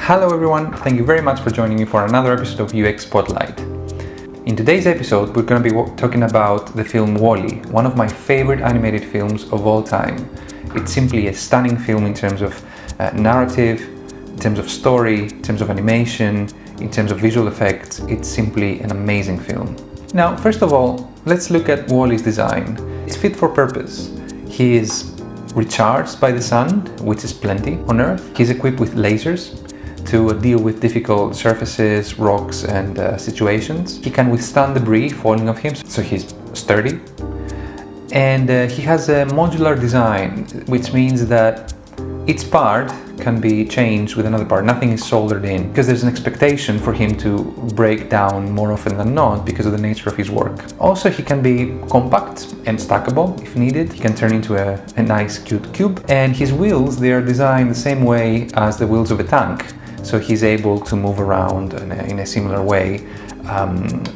Hello everyone, thank you very much for joining me for another episode of UX Spotlight. In today's episode, we're going to be talking about the film WALL-E, one of my favorite animated films of all time. It's simply a stunning film in terms of narrative, in terms of story, in terms of animation, in terms of visual effects. It's simply an amazing film. Now, first of all, let's look at WALL-E's design. It's fit for purpose. He is recharged by the sun, which is plenty on Earth. He's equipped with lasers to deal with difficult surfaces, rocks and situations. He can withstand debris falling off him, so he's sturdy. And he has a modular design, which means that each part can be changed with another part. Nothing is soldered in, because there's an expectation for him to break down more often than not because of the nature of his work. Also, he can be compact and stackable if needed. He can turn into a nice cute cube. And his wheels, they are designed the same way as the wheels of a tank. So he's able to move around in a similar way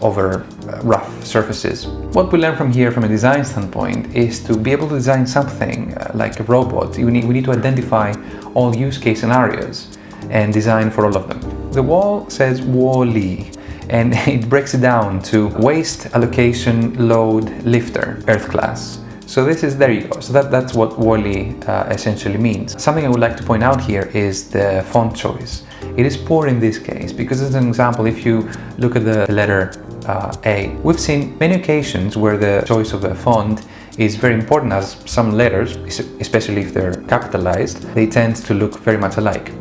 over rough surfaces. What we learn from here from a design standpoint is to be able to design something like a robot. We need to identify all use case scenarios and design for all of them. The wall says WALL-E, and it breaks it down to waste, allocation, load, lifter, Earth class. So there you go. So that's what WALL-E essentially means. Something I would like to point out here is the font choice. It is poor in this case because, as an example, if you look at the letter A, we've seen many occasions where the choice of a font is very important, as some letters, especially if they're capitalized, they tend to look very much alike.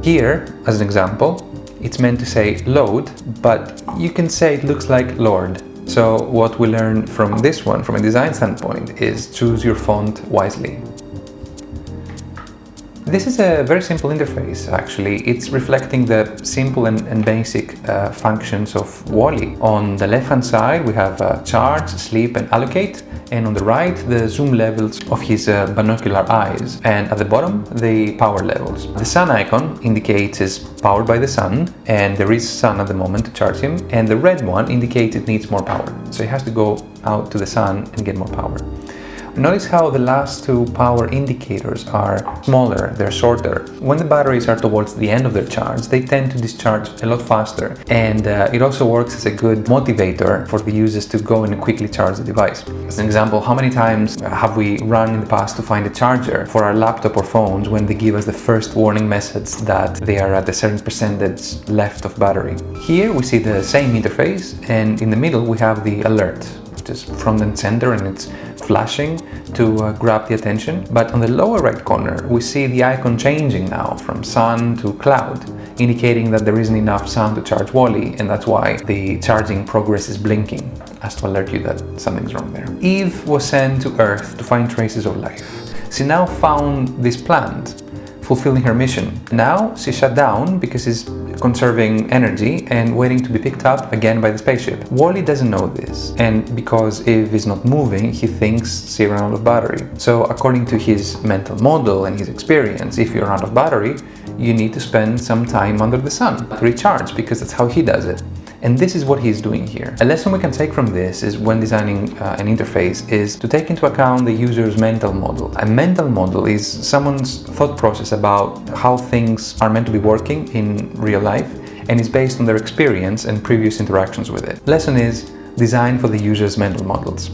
Here, as an example, it's meant to say load, but you can say it looks like Lord. So what we learn from this one, from a design standpoint, is choose your font wisely. This is a very simple interface, actually. It's reflecting the simple and basic functions of WALL-E. On the left-hand side, we have charge, sleep, and allocate. And on the right, the zoom levels of his binocular eyes. And at the bottom, the power levels. The sun icon indicates it's powered by the sun, and there is sun at the moment to charge him. And the red one indicates it needs more power. So he has to go out to the sun and get more power. Notice how the last two power indicators are smaller, they're shorter. When the batteries are towards the end of their charge, they tend to discharge a lot faster. And it also works as a good motivator for the users to go and quickly charge the device. As an example, how many times have we run in the past to find a charger for our laptop or phones when they give us the first warning message that they are at a certain percentage left of battery? Here we see the same interface, and in the middle we have the alert, which is front and center, and it's flashing to grab the attention. But on the lower right corner, we see the icon changing now from sun to cloud, indicating that there isn't enough sun to charge WALL-E, and that's why the charging progress is blinking, as to alert you that something's wrong there. Eve was sent to Earth to find traces of life. She now found this plant, fulfilling her mission. Now she's shut down because she's conserving energy and waiting to be picked up again by the spaceship. WALL-E doesn't know this, and because Eve is not moving, he thinks she ran out of battery. So according to his mental model and his experience, if you're out of battery, you need to spend some time under the sun to recharge, because that's how he does it. And this is what he's doing here. A lesson we can take from this is, when designing an interface, is to take into account the user's mental model. A mental model is someone's thought process about how things are meant to be working in real life, and is based on their experience and previous interactions with it. Lesson is, design for the user's mental models.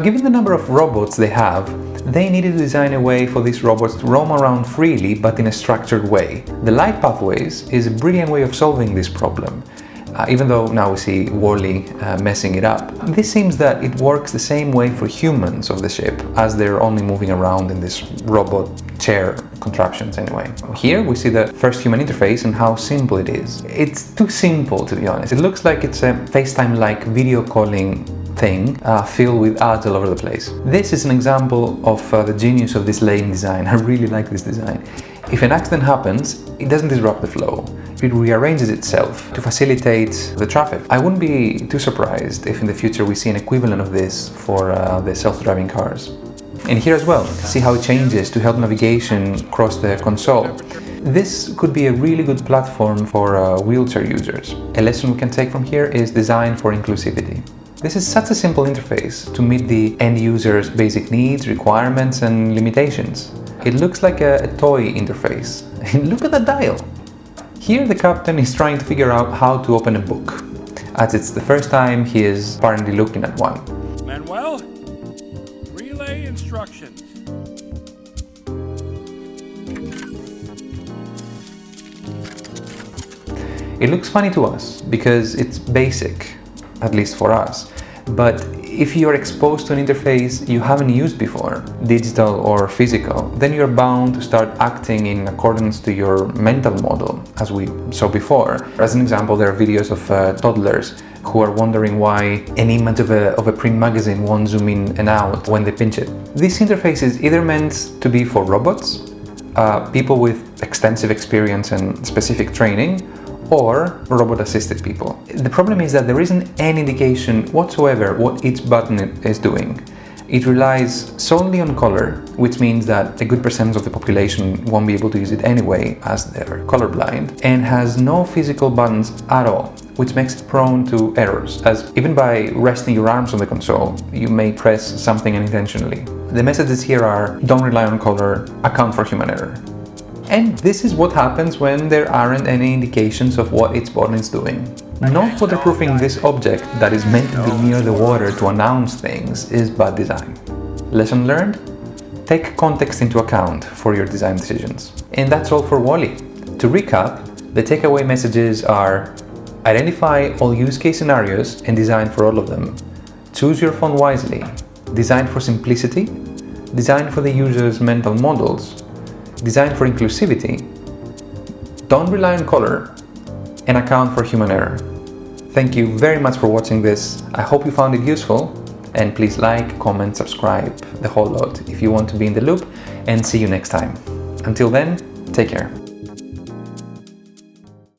Given the number of robots they have, they needed to design a way for these robots to roam around freely, but in a structured way. The light pathways is a brilliant way of solving this problem. Even though now we see WALL-E messing it up. This seems that it works the same way for humans of the ship, as they're only moving around in this robot chair contraptions anyway. Here we see the first human interface and how simple it is. It's too simple, to be honest. It looks like it's a FaceTime-like video calling thing filled with ads all over the place. This is an example of the genius of this laying design. I really like this design. If an accident happens, it doesn't disrupt the flow. It rearranges itself to facilitate the traffic. I wouldn't be too surprised if in the future we see an equivalent of this for the self-driving cars. And here as well, see how it changes to help navigation across the console. This could be a really good platform for wheelchair users. A lesson we can take from here is design for inclusivity. This is such a simple interface to meet the end user's basic needs, requirements, and limitations. It looks like a toy interface. Look at the dial. Here the captain is trying to figure out how to open a book, as it's the first time he is apparently looking at one. Manuel, relay instructions. It looks funny to us because it's basic, at least for us, but if you are exposed to an interface you haven't used before, digital or physical, then you're bound to start acting in accordance to your mental model, as we saw before. As an example, there are videos of toddlers who are wondering why an image of a print magazine won't zoom in and out when they pinch it. This interface is either meant to be for robots, people with extensive experience and specific training, or robot-assisted people. The problem is that there isn't any indication whatsoever what each button is doing. It relies solely on color, which means that a good percentage of the population won't be able to use it anyway as they're colorblind, and has no physical buttons at all, which makes it prone to errors, as even by resting your arms on the console, you may press something unintentionally. The messages here are: don't rely on color, account for human error. And this is what happens when there aren't any indications of what each button is doing. Not waterproofing this object that is meant to be near the water to announce things is bad design. Lesson learned? Take context into account for your design decisions. And that's all for WALL-E. To recap, the takeaway messages are: identify all use case scenarios and design for all of them. Choose your font wisely. Design for simplicity. Design for the user's mental models. Design for inclusivity, don't rely on color, and account for human error. Thank you very much for watching this. I hope you found it useful, and please like, comment, subscribe, the whole lot if you want to be in the loop, and see you next time. Until then, take care.